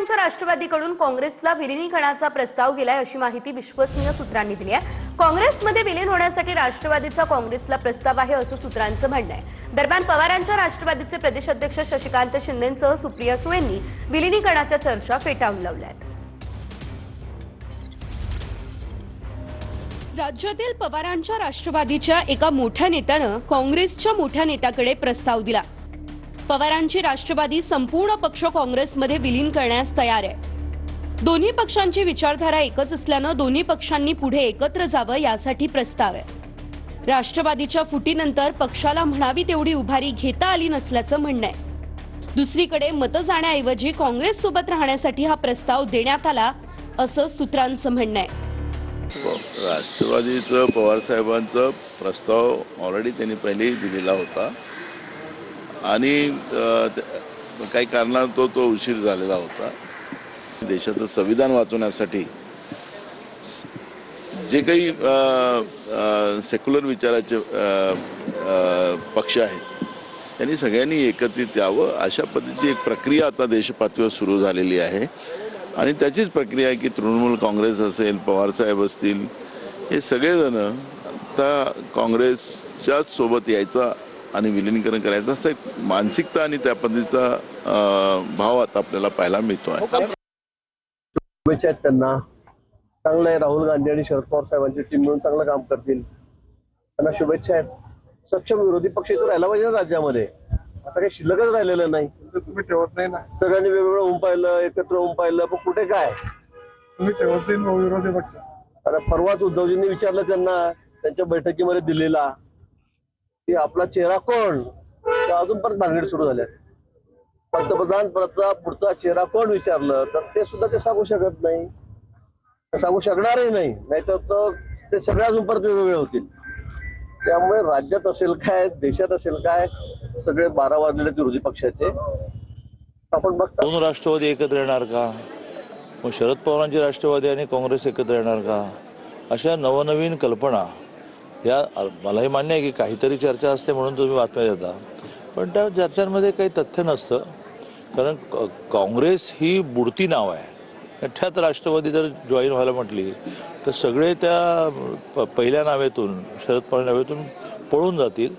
पवारांच्या राष्ट्रवादीकडून काँग्रेसला विलीनीकरणाचा प्रस्ताव गेलाय अशी माहिती विश्वसनीय सूत्रांनी दिली आहे। काँग्रेसमध्ये विलीन होण्यासाठी राष्ट्रवादीचा काँग्रेसला प्रस्ताव आहे असं सूत्रांचं म्हणणं आहे। दरम्यान पवारांच्या राष्ट्रवादीचे प्रदेश अध्यक्ष शशिकांत शिंदेंसह सुप्रिया सुळेंनी विलीनीकरणाच्या चर्चा फेटाळून लावल्यात। राज्यातील पवारांच्या राष्ट्रवादीच्या एका मोठ्या नेत्यानं काँग्रेसच्या मोठ्या नेत्याकडे प्रस्ताव दिला। पवारांची राष्ट्रवादी संपूर्ण पक्ष काँग्रेसमध्ये विलीन करण्यास तयार आहे। दोन्ही पक्षांची विचारधारा एकच असल्यानं दोन्ही पक्षांनी पुढे एकत्र जावं यासाठी प्रस्ताव आहे। राष्ट्रवादीच्या फुटीनंतर पक्षाला म्हणावी तेवढी उभारी घेता आली नसल्याचं म्हणणं आहे। दुसरीकडे मतं जाण्याऐवजी काँग्रेस सोबत राहण्यासाठी हा प्रस्ताव देण्यात आला असं सूत्रांचं म्हणणं आहे। राष्ट्रवादीचं पवार साहेबांचा प्रस्ताव ऑलरेडी त्यांनी पहिलेही दिलेला होता आणि काही कारणाने तो उशीर झालेला होता। देशाचं संविधान वाचवण्यासाठी जे काही सेक्युलर विचाराचे पक्ष आहेत त्यांनी सगळ्यांनी एकत्रित यावं अशा पद्धतीची एक प्रक्रिया आता देशपातळीवर सुरू झालेली आहे आणि त्याचीच प्रक्रिया आहे की तृणमूल काँग्रेस असेल, पवार साहेब असतील, हे सगळेजण आता काँग्रेसच्या सोबत यायचा आणि विलीनीकरण करायचं असं एक मानसिकता आणि त्या पद्धतीचा भाव आता आपल्याला पाहायला मिळतो आहे। शुभेच्छा त्यांना, चांगलं आहे। राहुल गांधी आणि शरद पवार साहेबांची टीम मिळून चांगलं काम करतील, त्यांना शुभेच्छा आहेत। सक्षम विरोधी पक्ष इथं राहायला पाहिजे राज्यामध्ये, आता काही शिल्लकच राहिलेलं नाही। तुम्ही ठेवत नाही ना, सगळ्यांनी वेगवेगळं होऊन पाहिलं, एकत्र होऊन पाहिलं, पण कुठे काय तुम्ही ठेवत नाही विरोधी पक्ष। आता परवाच उद्धवजींनी विचारलं त्यांना त्यांच्या बैठकीमध्ये दिलेला की आपला चेहरा कोण, तर अजून पण भानगड सुरू झाल्या। पंतप्रधान पदाचा पुढचा चेहरा कोण विचारलं तर ते सुद्धा ते सांगू शकत नाही, सांगू शकणारही नाही, नाहीतर ते सगळे अजून परत वेगवेगळे होतील। त्यामुळे राज्यात असेल काय, देशात असेल काय, सगळे 12 वाजलेले विरोधी पक्षाचे आपण बघता। दोन राष्ट्रवादी एकत्र येणार का, मग शरद पवारांची राष्ट्रवादी आणि काँग्रेस एकत्र येणार का, अशा नवनवीन कल्पना या मलाही मान्य आहे की काहीतरी चर्चा असते म्हणून तुम्ही बातम्या देता, पण त्या चर्चांमध्ये काही तथ्य नसतं। कारण काँग्रेस ही बुडती नाव आहे, त्यात राष्ट्रवादी जर जॉईन व्हायला म्हटली तर सगळे त्या पहिल्या नावेतून, शरद पवार नावेतून पळून जातील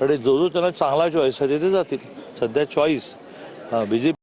आणि जो त्यांना चांगला चॉईस आहे ते जातील। सध्या चॉईस BJP